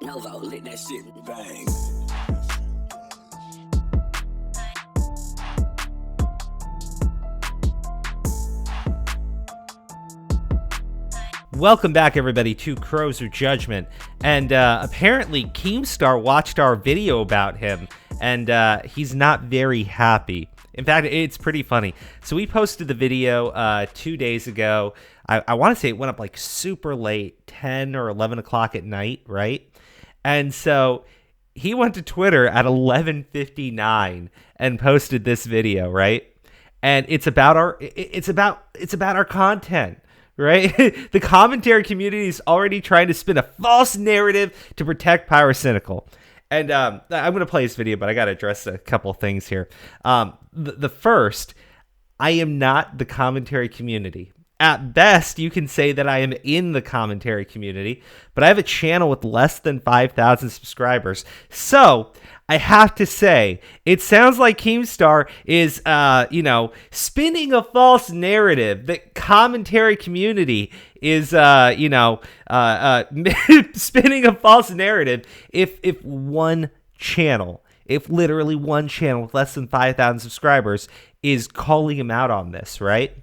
Melvo lit that shit bang. Welcome back, everybody, to Crows of Judgment. And apparently, Keemstar watched our video about him, and he's not very happy. In fact, it's pretty funny. So we posted the video 2 days ago. I want to say it went up like super late, 10 or 11 o'clock at night, right? And so he went to Twitter at 11:59 and posted this video, right? And it's about our content. Right? The commentary community is already trying to spin a false narrative to protect Pyrocynical. And I'm going to play this video, but I got to address a couple things here. The first, I am not the commentary community. At best, you can say that I am in the commentary community, but I have a channel with less than 5,000 subscribers. So I have to say, it sounds like Keemstar is, spinning a false narrative that commentary community is, spinning a false narrative if literally one channel with less than 5,000 subscribers is calling him out on this, right?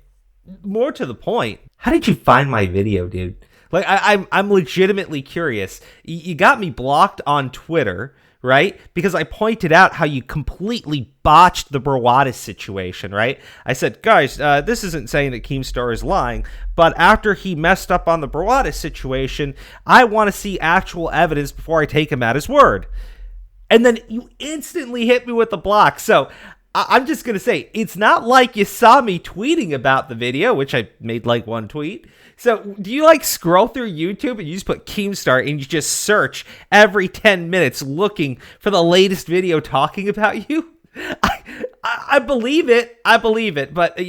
More to the point, how did you find my video, dude? Like, I'm legitimately curious. You got me blocked on Twitter, right? Because I pointed out how you completely botched the Brawadis situation, right? I said, guys, this isn't saying that Keemstar is lying, but after he messed up on the Brawadis situation, I want to see actual evidence before I take him at his word. And then you instantly hit me with the block. So I'm just going to say, it's not like you saw me tweeting about the video, which I made like one tweet. So do you like scroll through YouTube and you just put Keemstar and you just search every 10 minutes looking for the latest video talking about you? I believe it. I believe it. But,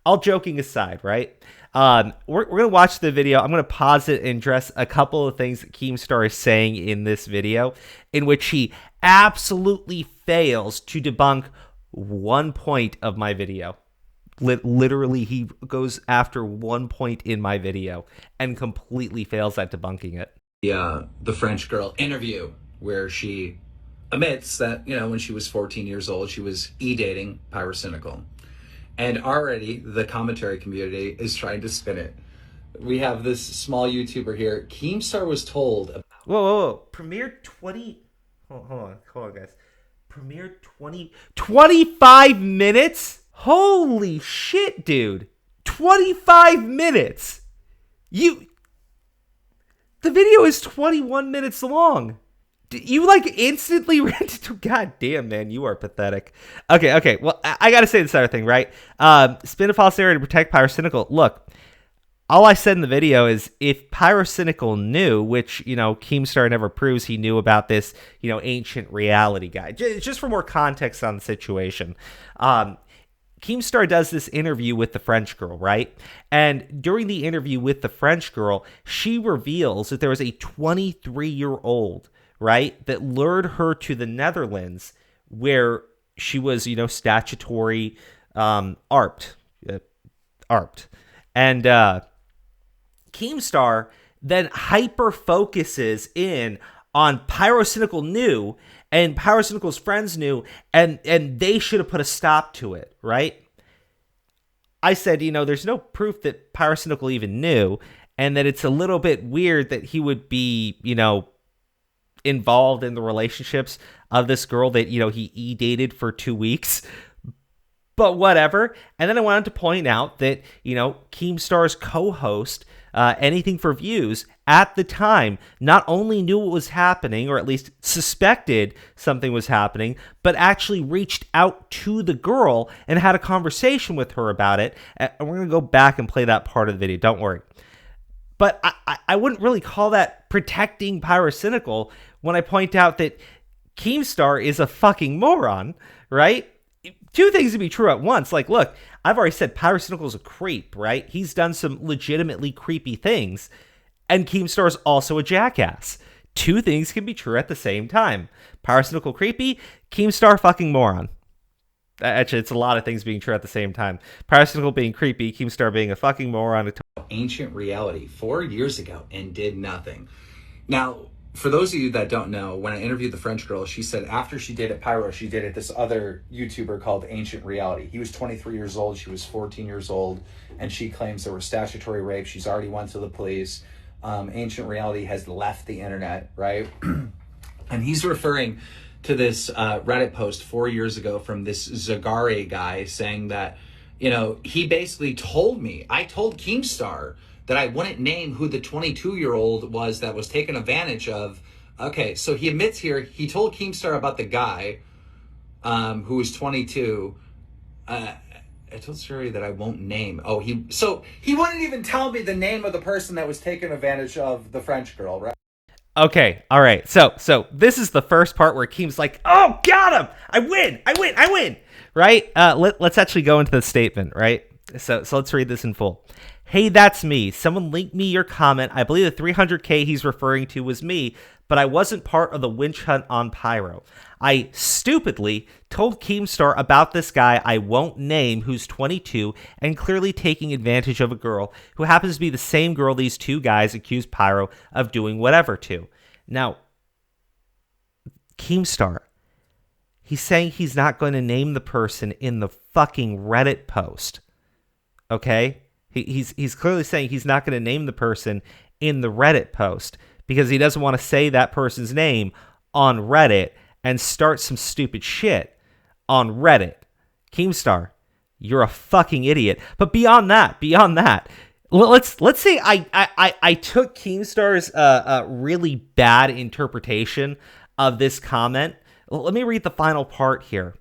all joking aside, right? We're going to watch the video. I'm going to pause it and address a couple of things that Keemstar is saying in this video, in which he absolutely fails to debunk one point of my video. Literally, he goes after one point in my video and completely fails at debunking it. The French girl interview where she admits that, when she was 14 years old, she was e-dating Pyrocynical. And already the commentary community is trying to spin it. We have this small YouTuber here. Keemstar was told... Whoa. Premiere 20... Hold on, guys. Premiere 25 minutes? Holy shit, dude. 25 minutes. The video is 21 minutes long. You instantly ran to... God damn, man, you are pathetic. Okay. Well, I gotta say this other thing, right? Spin a false narrative to protect Pyrocynical. Look, all I said in the video is if Pyrocynical knew, which, Keemstar never proves he knew about this, ancient reality guy. Just for more context on the situation. Keemstar does this interview with the French girl, right? And during the interview with the French girl, she reveals that there was a 23-year-old, right, that lured her to the Netherlands where she was, statutory ARPed. And Keemstar then hyper-focuses in on Pyrocynical knew, and Pyrocynical's friends knew, and they should have put a stop to it, right? I said, there's no proof that Pyrocynical even knew, and that it's a little bit weird that he would be, involved in the relationships of this girl that, he e-dated for 2 weeks. But whatever. And then I wanted to point out that, Keemstar's co-host, Anything for Views, at the time, not only knew what was happening, or at least suspected something was happening, but actually reached out to the girl and had a conversation with her about it. And we're going to go back and play that part of the video. Don't worry. But I wouldn't really call that protecting Pyrocynical when I point out that Keemstar is a fucking moron, right? Two things to be true at once. Like, look, I've already said Pyrocynical is a creep, right? He's done some legitimately creepy things. And Keemstar is also a jackass. Two things can be true at the same time. Pyrocynical creepy, Keemstar fucking moron. Actually, it's a lot of things being true at the same time. Pyrocynical being creepy, Keemstar being a fucking moron. Ancient reality 4 years ago and did nothing. Now, for those of you that don't know, when I interviewed the French girl, she said after she dated Pyro, she dated this other YouTuber called Ancient Reality. He was 23 years old, she was 14 years old, and she claims there was statutory rape. She's already went to the police. Ancient Reality has left the internet, right? And he's referring to this Reddit post 4 years ago from this Zagare guy saying that, you know, he basically told me, I told Keemstar that I wouldn't name who the 22-year-old was that was taken advantage of. Okay, so he admits here, he told Keemstar about the guy who was 22. I told Suri that I won't name. Oh, he wouldn't even tell me the name of the person that was taken advantage of the French girl, right? Okay, all right. So this is the first part where Keem's like, "Oh, got him! I win!" Right? Let's actually go into the statement, right? So let's read this in full. Hey, that's me. Someone linked me your comment. I believe the 300K he's referring to was me, but I wasn't part of the witch hunt on Pyro. I stupidly told Keemstar about this guy I won't name who's 22 and clearly taking advantage of a girl who happens to be the same girl these two guys accused Pyro of doing whatever to. Now, Keemstar, he's saying he's not going to name the person in the fucking Reddit post. Okay? He's clearly saying he's not going to name the person in the Reddit post because he doesn't want to say that person's name on Reddit and start some stupid shit on Reddit. Keemstar, you're a fucking idiot. But beyond that, let's say I took Keemstar's really bad interpretation of this comment. Let me read the final part here.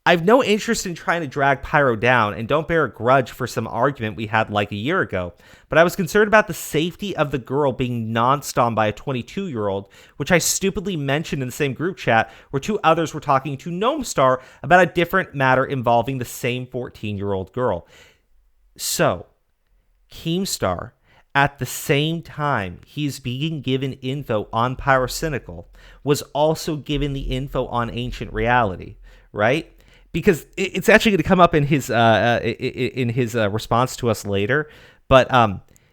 I've no interest in trying to drag Pyro down and don't bear a grudge for some argument we had like a year ago, but I was concerned about the safety of the girl being non-stomped by a 22-year-old, which I stupidly mentioned in the same group chat where two others were talking to Gnomestar about a different matter involving the same 14-year-old girl. So, Keemstar, at the same time he's being given info on Pyrocynical, was also given the info on Ancient Reality, right? Because it's actually going to come up in his response to us later. But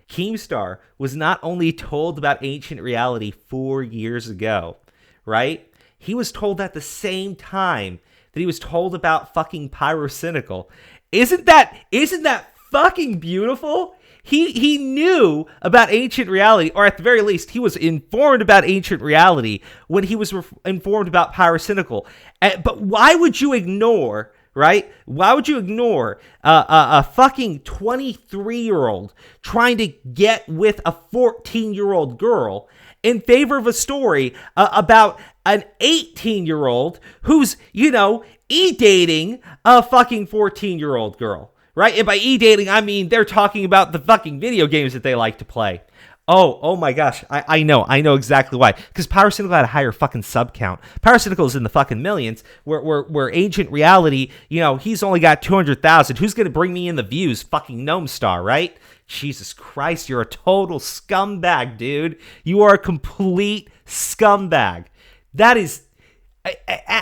Keemstar was not only told about Ancient Reality 4 years ago, right? He was told at the same time that he was told about fucking Pyrocynical. Isn't that fucking beautiful? He knew about Ancient Reality, or at the very least, he was informed about Ancient Reality when he was informed about Pyrocynical. But why would you ignore, right? Why would you ignore a fucking 23-year-old trying to get with a 14-year-old girl in favor of a story about an 18-year-old who's, e-dating a fucking 14-year-old girl? Right? And by e-dating, I mean they're talking about the fucking video games that they like to play. Oh my gosh. I know exactly why. Because Pyrocynical had a higher fucking sub count. Pyrocynical is in the fucking millions, where Ancient Reality, he's only got 200,000. Who's going to bring me in the views? Fucking Gnomestar, right? Jesus Christ, you're a total scumbag, dude. You are a complete scumbag. That is...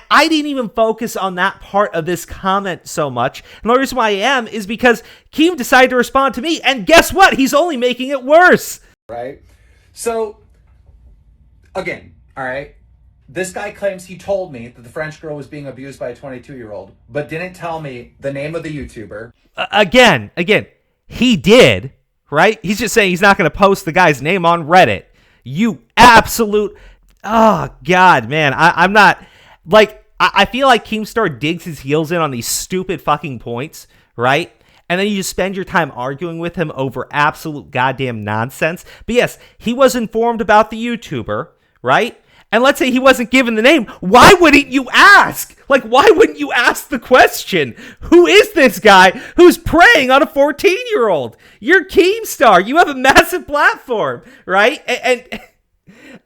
I didn't even focus on that part of this comment so much. And the reason why I am is because Keem decided to respond to me. And guess what? He's only making it worse. Right? So, again, all right, this guy claims he told me that the French girl was being abused by a 22-year-old, but didn't tell me the name of the YouTuber. Again, he did, right? He's just saying he's not going to post the guy's name on Reddit. You absolute... Oh, God, man. I'm not... Like, I feel like Keemstar digs his heels in on these stupid fucking points, right? And then you just spend your time arguing with him over absolute goddamn nonsense. But yes, he was informed about the YouTuber, right? And let's say he wasn't given the name. Why wouldn't you ask? Like, why wouldn't you ask the question? Who is this guy who's preying on a 14-year-old? You're Keemstar. You have a massive platform, right? And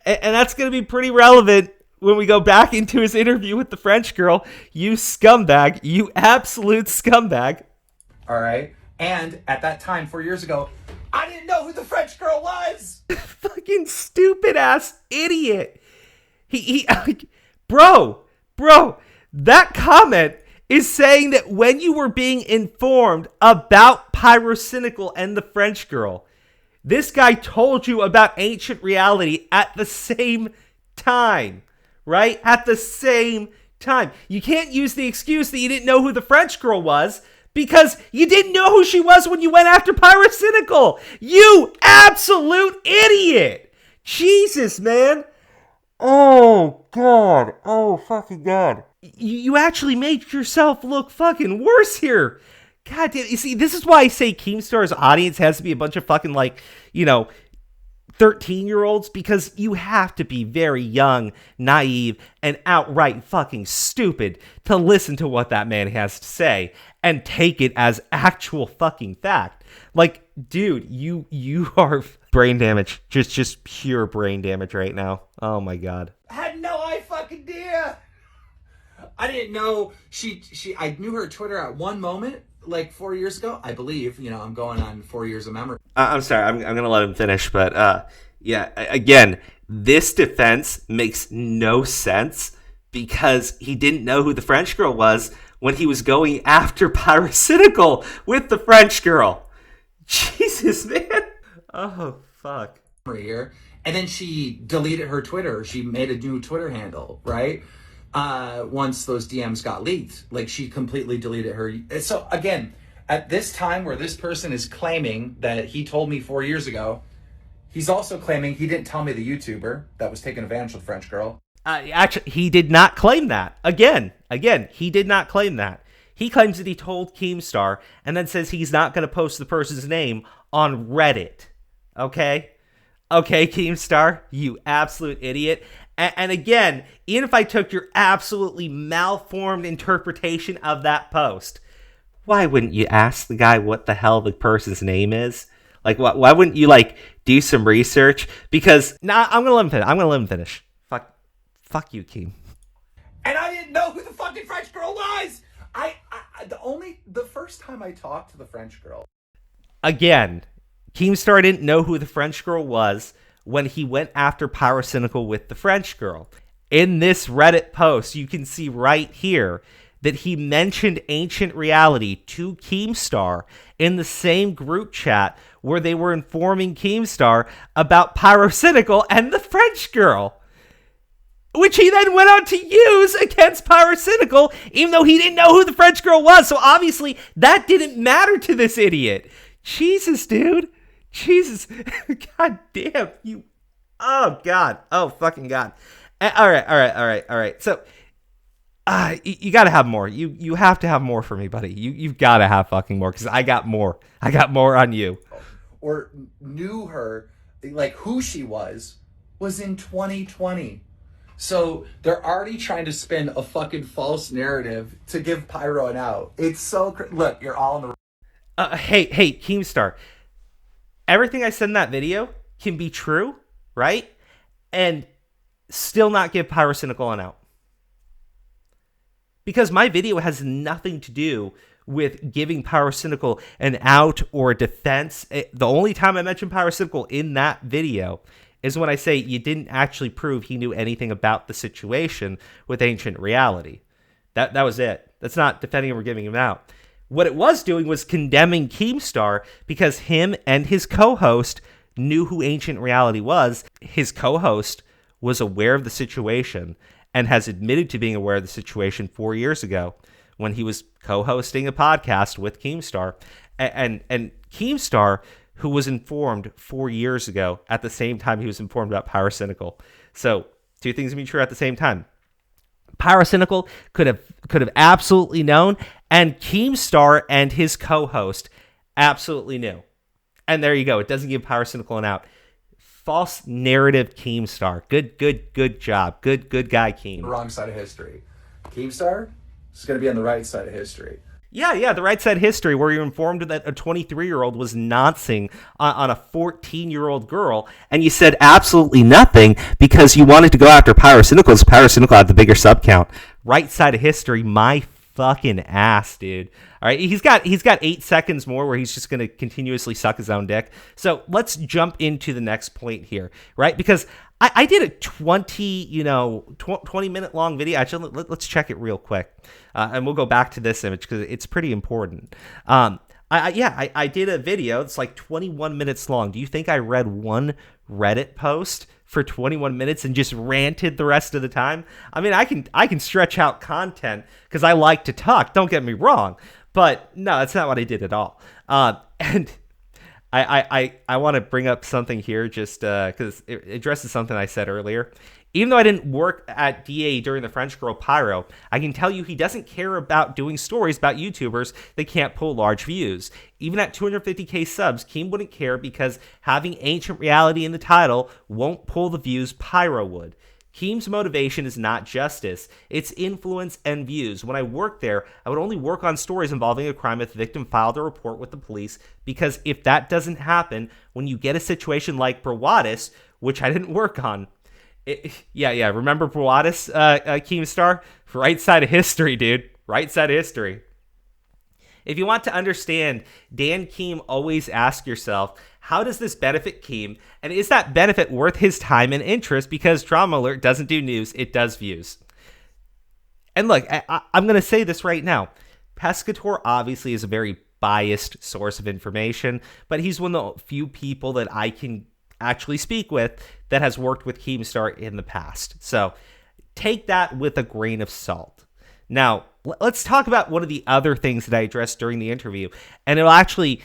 that's going to be pretty relevant when we go back into his interview with the French girl. You scumbag. You absolute scumbag. All right. And at that time, 4 years ago, I didn't know who the French girl was. Fucking stupid ass idiot. Bro, that comment is saying that when you were being informed about Pyrocynical and the French girl, This guy told you about ancient reality at the same time, right? At the same time. You can't use the excuse that you didn't know who the French girl was because you didn't know who she was when you went after Pyrocynical. You absolute idiot. Jesus, man. Oh, God. Oh, fucking God. You actually made yourself look fucking worse here. God damn. You see, this is why I say Keemstar's audience has to be a bunch of fucking, 13-year-olds, because you have to be very young, naive, and outright fucking stupid to listen to what that man has to say and take it as actual fucking fact. Like, dude, you are brain damage. Just pure brain damage right now. Oh my God. I had no fucking idea. I didn't know I knew her Twitter at one moment, like 4 years ago, I believe. I'm going on 4 years of memory. I'm sorry, I'm going to let him finish, but yeah, again, this defense makes no sense because he didn't know who the French girl was when he was going after Pyrocynical with the French girl. Jesus, man. Oh, fuck. Here. And then she deleted her Twitter. She made a new Twitter handle, right? Once those DMs got leaked, like she completely deleted her. So again, at this time where this person is claiming that he told me 4 years ago, he's also claiming he didn't tell me the YouTuber that was taking advantage of the French girl. Actually, he did not claim that. Again, he did not claim that. He claims that he told Keemstar and then says he's not going to post the person's name on Reddit. Okay, Keemstar, you absolute idiot. And again, even if I took your absolutely malformed interpretation of that post, why wouldn't you ask the guy what the hell the person's name is? Like, why wouldn't you, do some research? Because, I'm going to let him finish. Fuck you, Keem. And I didn't know who the fucking French girl was! The first time I talked to the French girl. Again, Keemstar didn't know who the French girl was when he went after Pyrocynical with the French girl. In this Reddit post, you can see right here that he mentioned ancient reality to Keemstar in the same group chat where they were informing Keemstar about Pyrocynical and the French girl, which he then went on to use against Pyrocynical, even though he didn't know who the French girl was. So obviously that didn't matter to this idiot. Jesus, dude. Jesus. God damn. You. Oh, God. Oh, fucking God. All right. So, you got to have more. You have to have more for me, buddy. You've got to have fucking more, because I got more. I got more on you. Or knew her, like who she was in 2020. So they're already trying to spin a fucking false narrative to give Pyro an out. It's so look, you're all in the hey, Keemstar. Everything I said in that video can be true, right? And still not give Pyrocynical an out. Because my video has nothing to do with giving Pyrocynical an out or a defense. The only time I mention Pyrocynical in that video is when I say you didn't actually prove he knew anything about the situation with ancient reality. That was it. That's not defending him or giving him out. What it was doing was condemning Keemstar because him and his co-host knew who ancient reality was. His co-host was aware of the situation and has admitted to being aware of the situation 4 years ago when he was co-hosting a podcast with Keemstar. And Keemstar, who was informed 4 years ago at the same time he was informed about Pyrocynical. So two things can be true at the same time. Pyrocynical could have absolutely known, and Keemstar and his co-host absolutely knew. And there you go. It doesn't give Pyrocynical an out. False narrative, Keemstar. Good job. Good guy, Keem. Wrong side of history. Keemstar is going to be on the right side of history. Yeah, the right side of history, where you're informed that a 23-year-old was noncing on a 14-year-old girl, and you said absolutely nothing because you wanted to go after Pyrocynical, because Pyrocynical had the bigger sub count. Right side of history, my fucking ass, dude. All right, he's got 8 seconds more where he's just going to continuously suck his own dick. So let's jump into the next point here, right? Because I did a 20-minute long video. Actually, let's check it real quick. And we'll go back to this image because it's pretty important. I did a video. It's like 21 minutes long. Do you think I read one Reddit post for 21 minutes and just ranted the rest of the time? I mean, I can stretch out content because I like to talk. Don't get me wrong, but no, that's not what I did at all. And I want to bring up something here just because it addresses something I said earlier. Even though I didn't work at DA during the French Girl Pyro, I can tell you he doesn't care about doing stories about YouTubers that can't pull large views. Even at 250k subs, Keem wouldn't care because having Ancient Reality in the title won't pull the views Pyro would. Keem's motivation is not justice, it's influence and views. When I worked there, I would only work on stories involving a crime if the victim filed a report with the police, because if that doesn't happen, when you get a situation like Brawadis, which I didn't work on, remember Brawadis, Keemstar? Right side of history, dude. Right side of history. If you want to understand Dan Keem, always ask yourself, how does this benefit Keem? And is that benefit worth his time and interest? Because Drama Alert doesn't do news, it does views. And look, I'm going to say this right now. Pescator obviously is a very biased source of information, but he's one of the few people that I can actually speak with that has worked with Keemstar in the past. So take that with a grain of salt. Now, let's talk about one of the other things that I addressed during the interview, and it'll actually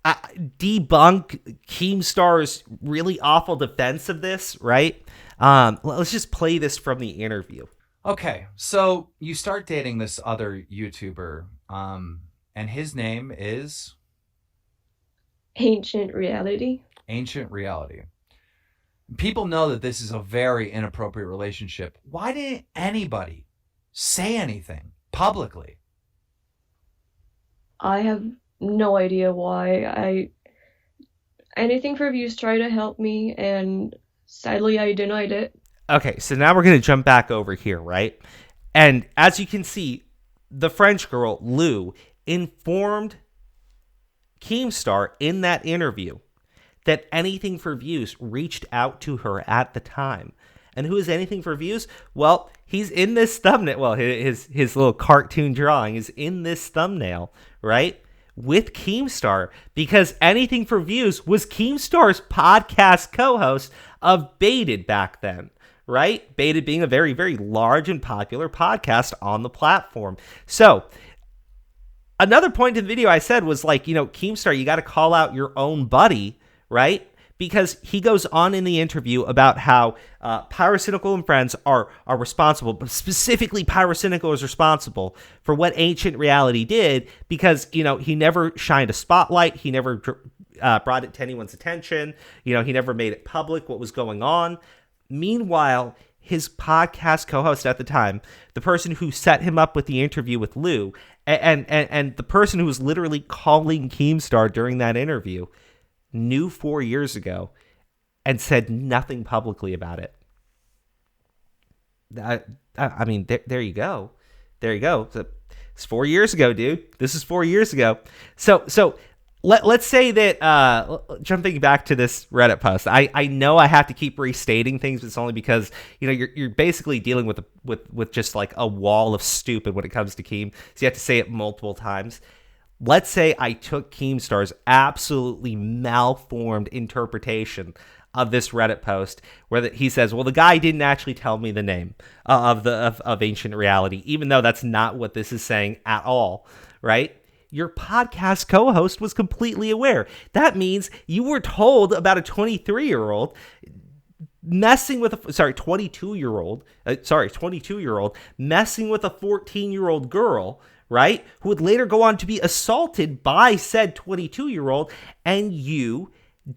debunk Keemstar's really awful defense of this, right? Let's just play this from the interview. Okay, so you start dating this other YouTuber, and his name is? Ancient Reality. Ancient Reality. People know that this is a very inappropriate relationship. Why didn't anybody say anything publicly? I have no idea why. Anything for views try to help me, and sadly I denied it. Okay, so now we're going to jump back over here, right? And as you can see, the French girl, Lou, informed Keemstar in that interview that Anything for Views reached out to her at the time. And who is Anything for Views? Well, he's in this thumbnail. Well, his little cartoon drawing is in this thumbnail, right? With Keemstar, because Anything for Views was Keemstar's podcast co-host of Baited back then, right? Baited being a very, very large and popular podcast on the platform. So, another point in the video I said was like, Keemstar, you got to call out your own buddy, right? Because he goes on in the interview about how Pyrocynical and friends are responsible, but specifically Pyrocynical is responsible for what Ancient Reality did because, he never shined a spotlight. He never brought it to anyone's attention. He never made it public what was going on. Meanwhile, his podcast co-host at the time, the person who set him up with the interview with Lou, and the person who was literally calling Keemstar during that interview, knew 4 years ago and said nothing publicly about it. I mean, there you go. There you go. It's 4 years ago, dude. This is 4 years ago. So let's say that, jumping back to this Reddit post, I know I have to keep restating things, but it's only because, you're basically dealing with just like a wall of stupid when it comes to Keem. So you have to say it multiple times. Let's say I took Keemstar's absolutely malformed interpretation of this Reddit post where he says, well, the guy didn't actually tell me the name of Ancient Reality, even though that's not what this is saying at all, right? Your podcast co-host was completely aware. That means you were told about a 22-year-old messing with a 22-year-old messing with a 14-year-old girl, right? Who would later go on to be assaulted by said 22-year-old, and you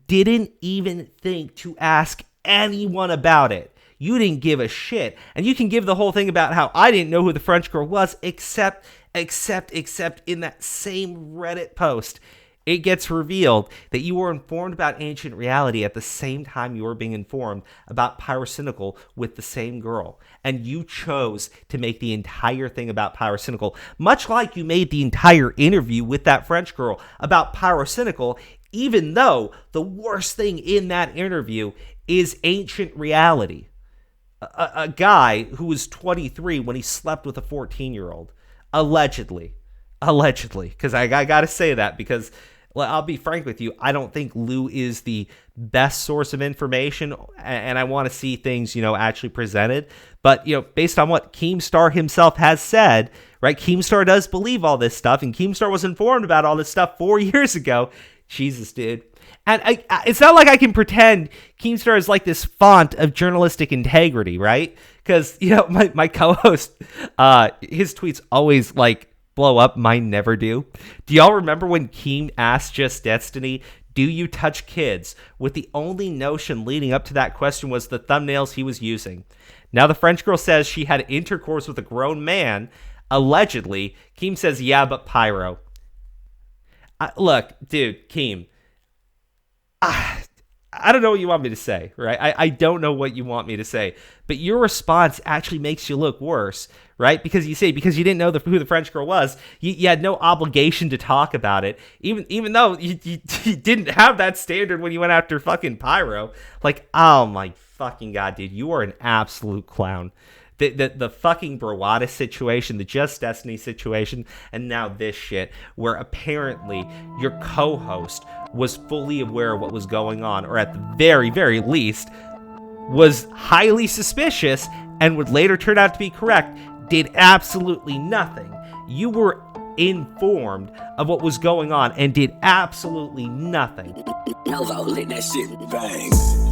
didn't even think to ask anyone about it. You didn't give a shit. And you can give the whole thing about how I didn't know who the French girl was, except in that same Reddit post, it gets revealed that you were informed about Ancient Reality at the same time you were being informed about Pyrocynical with the same girl. And you chose to make the entire thing about Pyrocynical, much like you made the entire interview with that French girl about Pyrocynical, even though the worst thing in that interview is Ancient Reality. A guy who was 23 when he slept with a 14-year-old. Allegedly. Allegedly, because I gotta say that, because well, I'll be frank with you, I don't think Lou is the best source of information, and I want to see things, actually presented. But, based on what Keemstar himself has said, right, Keemstar does believe all this stuff, and Keemstar was informed about all this stuff 4 years ago. Jesus, dude. And it's not like I can pretend Keemstar is like this font of journalistic integrity, right? Because, my co-host, his tweets always, blow up. Mine never do. Do y'all remember when Keem asked Just Destiny, do you touch kids? With the only notion leading up to that question was the thumbnails he was using. Now the French girl says she had intercourse with a grown man. Allegedly. Keem says, yeah, but Pyro. Look, dude, Keem. I don't know what you want me to say, right? I don't know what you want me to say. But your response actually makes you look worse, right? Because you didn't know who the French girl was, you had no obligation to talk about it, even though you didn't have that standard when you went after fucking Pyro. Oh my fucking God, dude, you are an absolute clown. The fucking Bravada situation, the Just Destiny situation, and now this shit, where apparently your co-host was fully aware of what was going on, or at the very, very least, was highly suspicious and would later turn out to be correct, did absolutely nothing. You were informed of what was going on and did absolutely nothing. Hello, let that shit bang.